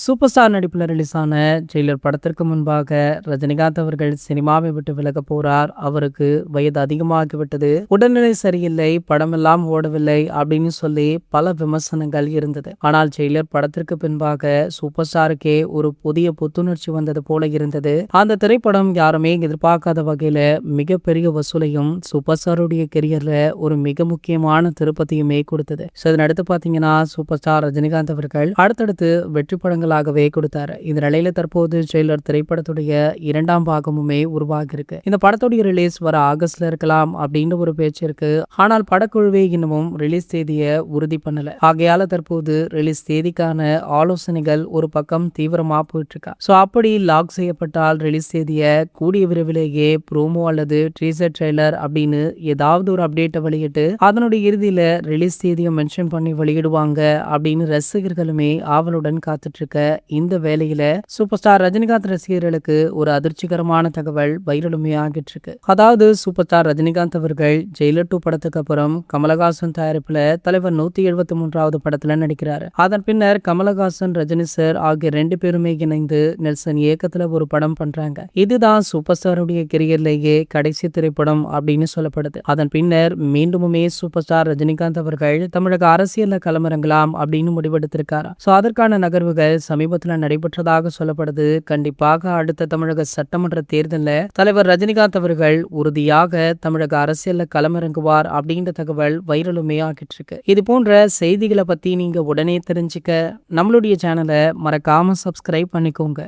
Super star நடிப்பில் release ஆன Jailer படத்திற்கு முன்பாக ரஜினிகாந்த் அவர்கள் சினிமாவை விட்டு விலக போறார். அவருக்கு வயது அதிகமாகிவிட்டது, உடல்நிலை சரியில்லை, படமெல்லாம் ஓடவில்லை அப்படின்னு சொல்லி பல விமர்சனங்கள் இருந்தது. ஆனால் ஜெயிலர் படத்திற்கு பின்பாக சூப்பர் ஸ்டாருக்கே ஒரு புதிய புத்துணர்ச்சி வந்தது போல இருந்தது. அந்த திரைப்படம் யாருமே எதிர்பார்க்காத வகையில மிகப்பெரிய வசூலையும் சூப்பர் ஸ்டாருடைய கெரியர்ல ஒரு மிக முக்கியமான திருப்பத்தையுமே கொடுத்தது. இதனடுத்து பாத்தீங்கன்னா சூப்பர் ஸ்டார் ரஜினிகாந்த் அவர்கள் அடுத்தடுத்து வெற்றி படங்களாகவே கொடுத்தாரு. இந்த நிலையில தற்போது ஜெயிலர் திரைப்படத்துடைய 2ஆம் பாகமுமே உருவாகி இருக்கு. இந்த படத்துடைய ரிலீஸ் வர ஆகஸ்ட்ல இருக்கலாம் அப்படின்னு ஒரு பேச்சு இருக்கு. ஆனால் படக்குழுவே இன்னமும் ரிலீஸ் தேதியை உறுதி பண்ணல. ஆகையால தற்போது ரிலீஸ் தேதிக்கான ஆலோசனைகள் ஒரு பக்கம் தீவிரமா போயிட்டு இருக்கா. அப்படி லாக் செய்யப்பட்டால் ரிலீஸ் தேதியை கூடிய விரைவிலேயே ப்ரோமோ அல்லது டீசர் ட்ரெய்லர் அப்படின்னு ஏதாவது ஒரு அப்டேட்டை வெளியிட்டு அதனுடைய இறுதியில ரிலீஸ் தேதியை மென்ஷன் பண்ணி வெளியிடுவாங்க அப்படின்னு ரசிகர்களுமே ஆவலுடன் காத்துட்டு இருக்க இந்த வேளையில சூப்பர் ஸ்டார் ரஜினிகாந்த் ரசிகர்களுக்கு ஒரு அதிர்ச்சிகரமான தகவல் வைரலுமே ஆகிட்டு இருக்கு. அதாவது சூப்பர் ஸ்டார் ரஜினிகாந்த் அவர்கள் ஜெயிலர் 2 படத்துக்கு அப்புறம் கமலஹாசன் தயாரிப்புல தலைவர் 173வது படத்துல நடிக்கிறாரு. அதன் பின்னர் கமலஹாசன், ரஜினி சார் ஆகிய 2 பேருமே இணைந்து நெல்சன் இயக்கத்துல ஒரு படம் பண்றாங்க. இதுதான் சூப்பர் ஸ்டாருடைய கெரியர்லேயே கடைசி திரைப்படம் அப்படின்னு சொல்லப்படுது. அதன் பின்னர் மீண்டுமே சூப்பர் ஸ்டார் ரஜினிகாந்த் அவர்கள் தமிழக அரசியல்ல களமிறங்கலாம் அப்படின்னு முடிவெடுத்திருக்காரு. அதற்கான நகர்வுகள் சமீபத்தில் நடைபெற்றதாக சொல்லப்படுது. கண்டிப்பாக அடுத்த தமிழக சட்டமன்ற தேர்தலில் தலைவர் ரஜினிகாந்த் அவர்கள் உறுதியாக தமிழக அரசியல்ல களமிறங்குவார் அப்படின்ற தகவல் வைரலுமே ஆகிட்டு இருக்கு. இது போன்ற செய்திகளை பத்தி நீங்க உடனே தெரிஞ்சுக்க நம்மளுடைய சேனலை மறக்காம சப்ஸ்கிரைப் பண்ணிக்கோங்க.